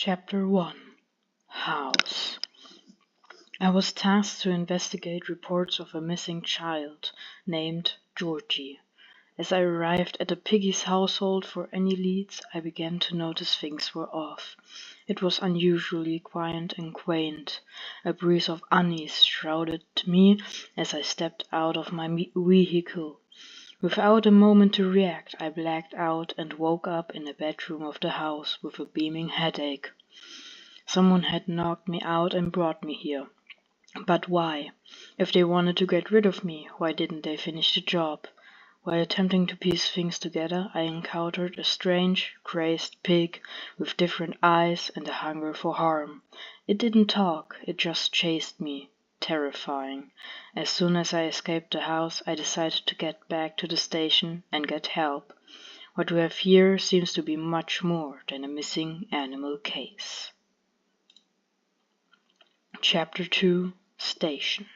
Chapter 1 House. I was tasked to investigate reports of a missing child named Georgie. As I arrived at the Piggy's household for any leads, I began to notice things were off. It was unusually quiet and quaint. A breeze of unease shrouded me as I stepped out of my vehicle. Without a moment to react, I blacked out and woke up in the bedroom of the house with a beaming headache. Someone had knocked me out and brought me here. But why? If they wanted to get rid of me, why didn't they finish the job? While attempting to piece things together, I encountered a strange, crazed pig with different eyes and a hunger for harm. It didn't talk, it just chased me. Terrifying. As soon as I escaped the house, I decided to get back to the station and get help. What we have here seems to be much more than a missing animal case. Chapter 2 Station.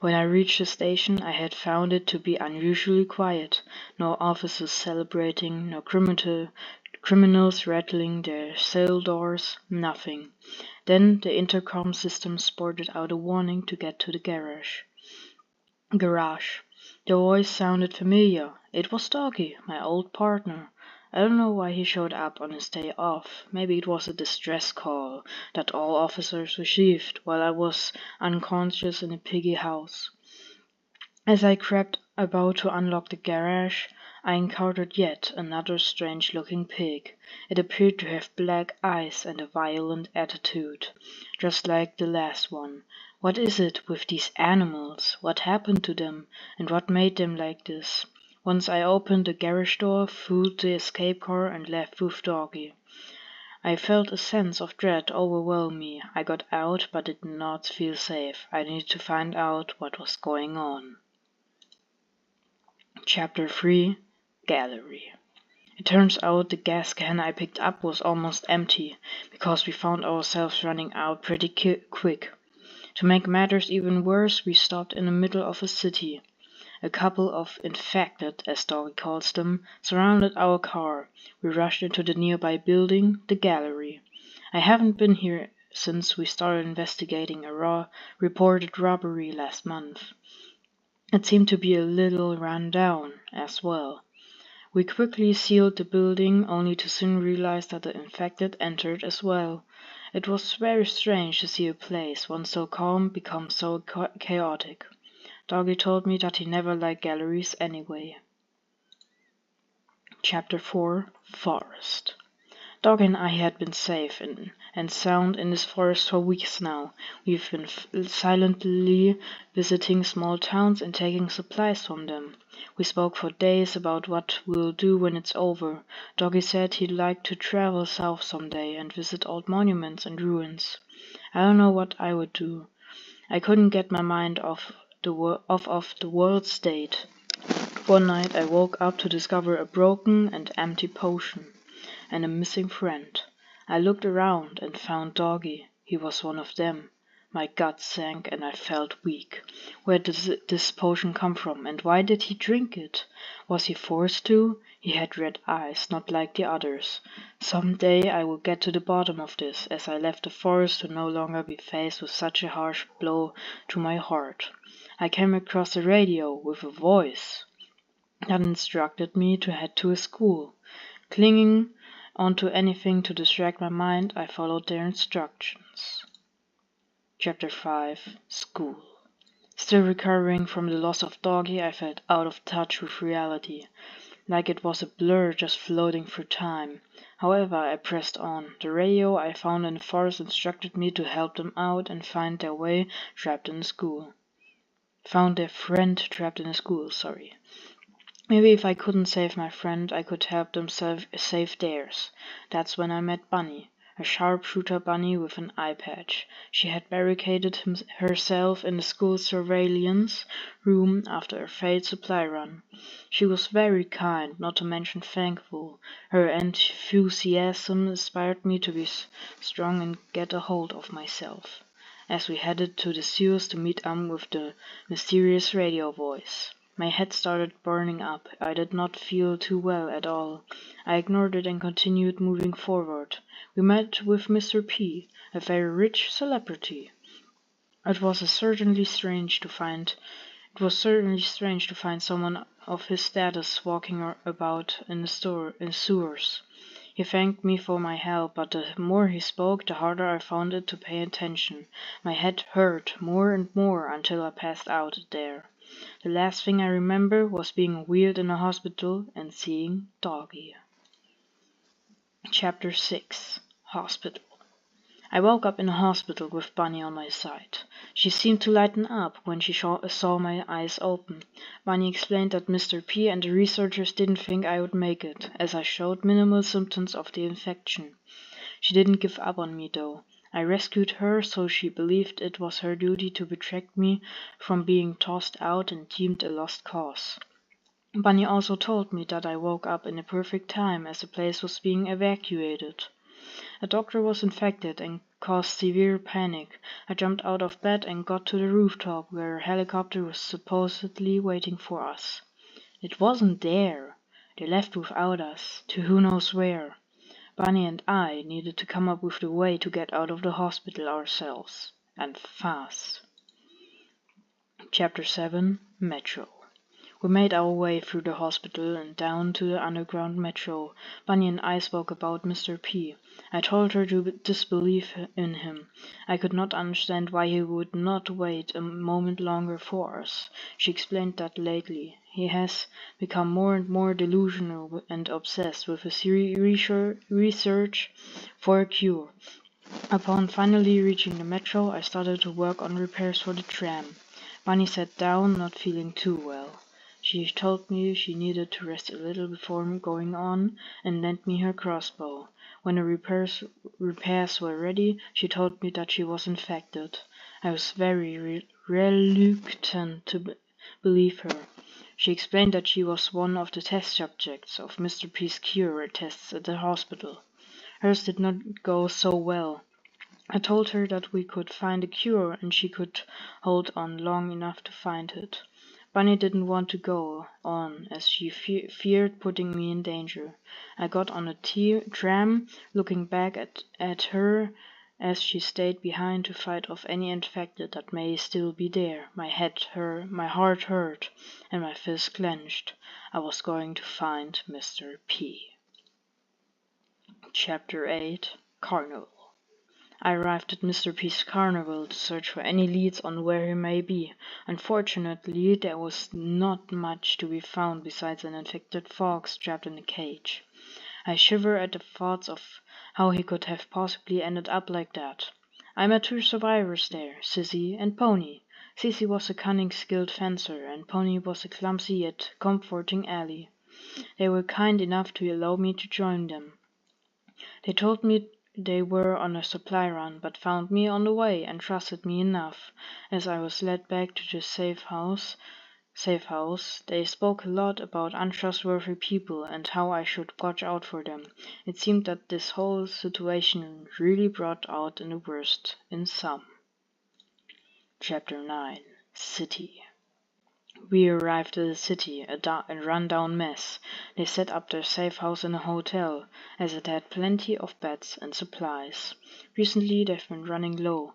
When I reached the station, I had found it to be unusually quiet. No officers celebrating, no criminals rattling their cell doors, nothing. Then the intercom system sported out a warning to get to the garage. The voice sounded familiar. It was Doggy, my old partner. I don't know why he showed up on his day off. Maybe it was a distress call that all officers received while I was unconscious in the Piggy house. As I crept about to unlock the garage, I encountered yet another strange-looking pig. It appeared to have black eyes and a violent attitude, just like the last one. What is it with these animals? What happened to them, and what made them like this? Once I opened the garage door, fooled the escape car, and left with Doggy. I felt a sense of dread overwhelm me. I got out, but did not feel safe. I needed to find out what was going on. Chapter 3 Gallery. It turns out the gas can I picked up was almost empty, because we found ourselves running out pretty quick. To make matters even worse, we stopped in the middle of a city. A couple of infected, as Doggy calls them, surrounded our car. We rushed into the nearby building, the gallery. I haven't been here since we started investigating a reported robbery last month. It seemed to be a little run down, as well. We quickly sealed the building, only to soon realize that the infected entered as well. It was very strange to see a place, once so calm, become so chaotic. Doggy told me that he never liked galleries anyway. Chapter 4 Forest. Dog and I had been safe and sound in this forest for weeks now. We've been silently visiting small towns and taking supplies from them. We spoke for days about what we'll do when it's over. Doggy said he'd like to travel south someday and visit old monuments and ruins. I don't know what I would do. I couldn't get my mind off the world state. One night I woke up to discover a broken and empty potion and a missing friend. I looked around and found Doggy. He was one of them. My gut sank and I felt weak. Where did this potion come from, and why did he drink it? Was he forced to? He had red eyes, not like the others. Some day I will get to the bottom of this, as I left the forest to no longer be faced with such a harsh blow to my heart. I came across a radio with a voice that instructed me to head to a school. Clinging onto anything to distract my mind, I followed their instructions. Chapter 5 School. Still recovering from the loss of Doggy, I felt out of touch with reality, like it was a blur just floating through time. However, I pressed on. The radio I found in the forest instructed me to help them out and find their way trapped in the school. Found their friend trapped in the school, sorry. Maybe if I couldn't save my friend, I could help them save theirs. That's when I met Bunny, a sharpshooter bunny with an eye patch. She had barricaded herself in the school surveillance room after a failed supply run. She was very kind, not to mention thankful. Her enthusiasm inspired me to be strong and get a hold of myself, as we headed to the sewers to meet with the mysterious radio voice. My head started burning up. I did not feel too well at all. I ignored it and continued moving forward. We met with Mr. P, a very rich celebrity. It was certainly strange to find someone of his status walking about in in sewers. He thanked me for my help, but the more he spoke, the harder I found it to pay attention. My head hurt more and more until I passed out there. The last thing I remember was being wheeled in a hospital and seeing Doggy. Chapter 6. Hospital. I woke up in a hospital with Bunny on my side. She seemed to lighten up when she saw my eyes open. Bunny explained that Mr. P and the researchers didn't think I would make it, as I showed minimal symptoms of the infection. She didn't give up on me, though. I rescued her, so she believed it was her duty to protect me from being tossed out and deemed a lost cause. Bunny also told me that I woke up in a perfect time, as the place was being evacuated. A doctor was infected and caused severe panic. I jumped out of bed and got to the rooftop, where a helicopter was supposedly waiting for us. It wasn't there. They left without us, to who knows where. Bunny and I needed to come up with the way to get out of the hospital ourselves, and fast. Chapter 7. Metro. We made our way through the hospital and down to the underground metro. Bunny and I spoke about Mr. P. I told her to disbelieve in him. I could not understand why he would not wait a moment longer for us. She explained that lately he has become more and more delusional and obsessed with his research for a cure. Upon finally reaching the metro, I started to work on repairs for the tram. Bunny sat down, not feeling too well. She told me she needed to rest a little before going on, and lent me her crossbow. When the repairs were ready, she told me that she was infected. I was very reluctant to believe her. She explained that she was one of the test subjects of Mr. P's cure tests at the hospital. Hers did not go so well. I told her that we could find a cure and she could hold on long enough to find it. Bunny didn't want to go on, as she feared putting me in danger. I got on a tram, looking back at her as she stayed behind to fight off any infected that may still be there. My heart hurt, and my fist clenched. I was going to find Mr. P. Chapter 8. Carnival. I arrived at Mr. P's carnival to search for any leads on where he may be. Unfortunately, there was not much to be found besides an infected fox trapped in a cage. I shiver at the thoughts of how he could have possibly ended up like that. I met 2 survivors there, Sissy and Pony. Sissy was a cunning, skilled fencer, and Pony was a clumsy yet comforting ally. They were kind enough to allow me to join them. They told me they were on a supply run, but found me on the way and trusted me enough. As I was led back to the safe house, they spoke a lot about untrustworthy people and how I should watch out for them. It seemed that this whole situation really brought out the worst in some. Chapter 9. City. We arrived at the city, a run-down mess. They set up their safe house in a hotel, as it had plenty of beds and supplies. Recently they've been running low.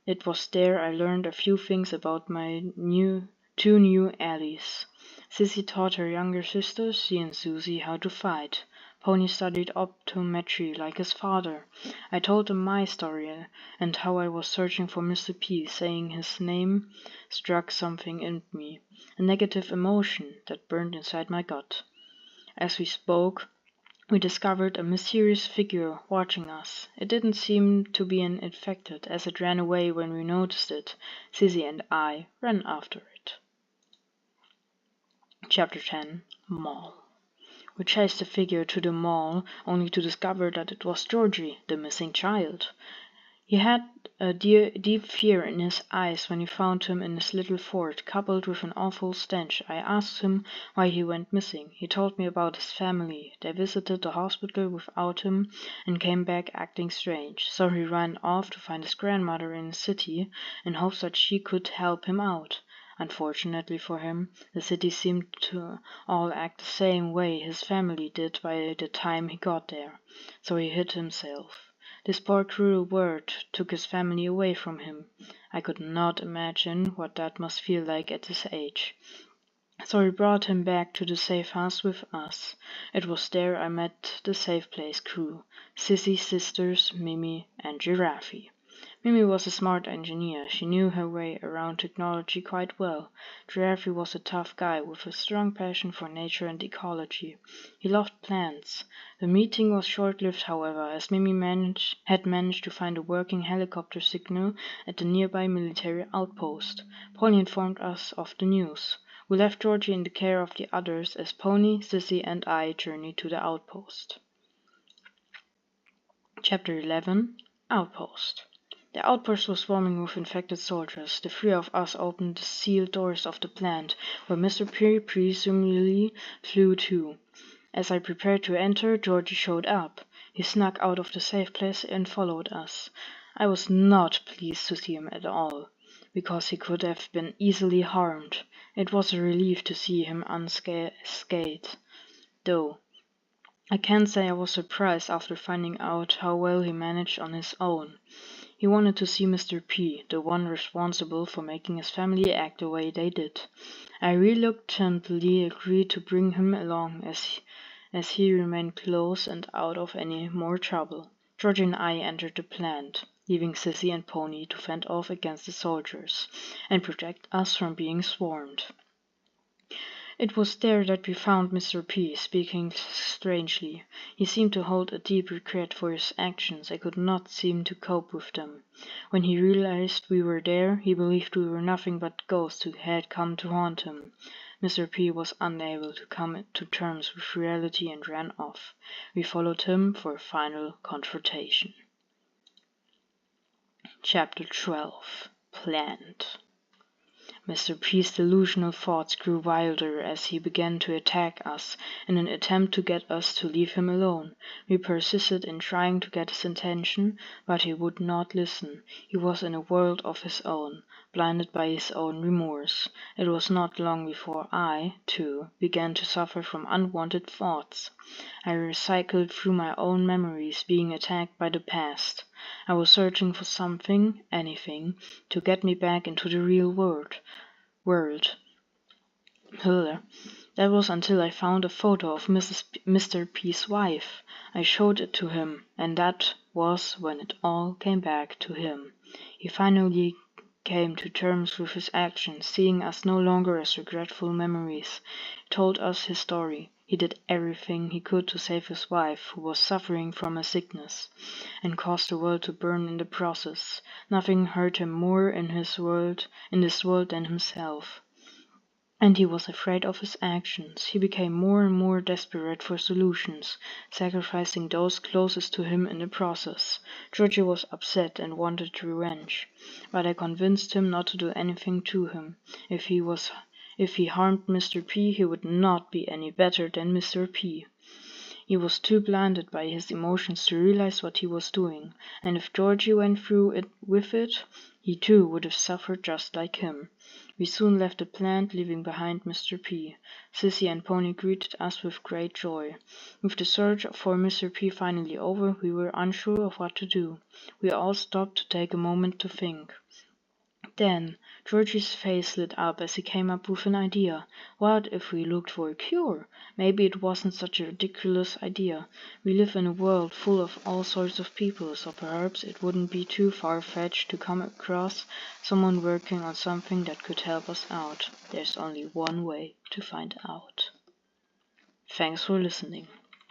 It was there I learned a few things about my 2 new allies. Sissy taught her younger sisters, she and Susie, how to fight. Pony studied optometry like his father. I told them my story and how I was searching for Mr. P. Saying his name struck something in me, a negative emotion that burned inside my gut. As we spoke, we discovered a mysterious figure watching us. It didn't seem to be an infected, as it ran away when we noticed it. Sissy and I ran after it. Chapter 10. Mall. We chased the figure to the mall, only to discover that it was Georgie, the missing child. He had a deep fear in his eyes when we found him in his little fort, coupled with an awful stench. I asked him why he went missing. He told me about his family. They visited the hospital without him and came back acting strange, so he ran off to find his grandmother in the city in hopes that she could help him out. Unfortunately for him, the city seemed to all act the same way his family did by the time he got there, so he hid himself. This poor cruel word took his family away from him. I could not imagine what that must feel like at his age. So we brought him back to the safe house with us. It was there I met the Safe Place crew, Sissy's sisters, Mimi, and Giraffe. Mimi was a smart engineer. She knew her way around technology quite well. Giraffe was a tough guy with a strong passion for nature and ecology. He loved plants. The meeting was short-lived, however, as Mimi had managed to find a working helicopter signal at the nearby military outpost. Polly informed us of the news. We left Georgie in the care of the others as Pony, Sissy, and I journeyed to the outpost. Chapter 11. Outpost. The outpost was swarming with infected soldiers. The three of us opened the sealed doors of the plant, where Mr. P presumably flew to. As I prepared to enter, Georgie showed up. He snuck out of the safe place and followed us. I was not pleased to see him at all, because he could have been easily harmed. It was a relief to see him unscathed, though. I can't say I was surprised after finding out how well he managed on his own. He wanted to see Mr. P, the one responsible for making his family act the way they did. I reluctantly agreed to bring him along as he remained close and out of any more trouble. Georgie and I entered the plant, leaving Sissy and Pony to fend off against the soldiers and protect us from being swarmed. It was there that we found Mr. P, speaking strangely. He seemed to hold a deep regret for his actions. I could not seem to cope with them. When he realized we were there, he believed we were nothing but ghosts who had come to haunt him. Mr. P was unable to come to terms with reality and ran off. We followed him for a final confrontation. Chapter 12. Planned. Mr. P's delusional thoughts grew wilder as he began to attack us in an attempt to get us to leave him alone. We persisted in trying to get his attention, but he would not listen. He was in a world of his own, blinded by his own remorse. It was not long before I, too, began to suffer from unwanted thoughts. I recycled through my own memories, being attacked by the past. I was searching for something, anything, to get me back into the real world. That was until I found a photo of Mr. P's wife. I showed it to him, and that was when it all came back to him. He finally came to terms with his actions, seeing us no longer as regretful memories. He told us his story. He did everything he could to save his wife, who was suffering from a sickness, and caused the world to burn in the process. Nothing hurt him more in this world than himself. And he was afraid of his actions. He became more and more desperate for solutions, sacrificing those closest to him in the process. Georgie was upset and wanted revenge, but I convinced him not to do anything to him. If he harmed Mr. P, he would not be any better than Mr. P. He was too blinded by his emotions to realize what he was doing, and if Georgie went through with it, he too would have suffered just like him. We soon left the plant, leaving behind Mr. P. Sissy and Pony greeted us with great joy. With the search for Mr. P finally over, we were unsure of what to do. We all stopped to take a moment to think. Then Georgie's face lit up as he came up with an idea. What if we looked for a cure? Maybe it wasn't such a ridiculous idea. We live in a world full of all sorts of people, so perhaps it wouldn't be too far-fetched to come across someone working on something that could help us out. There's only one way to find out. Thanks for listening.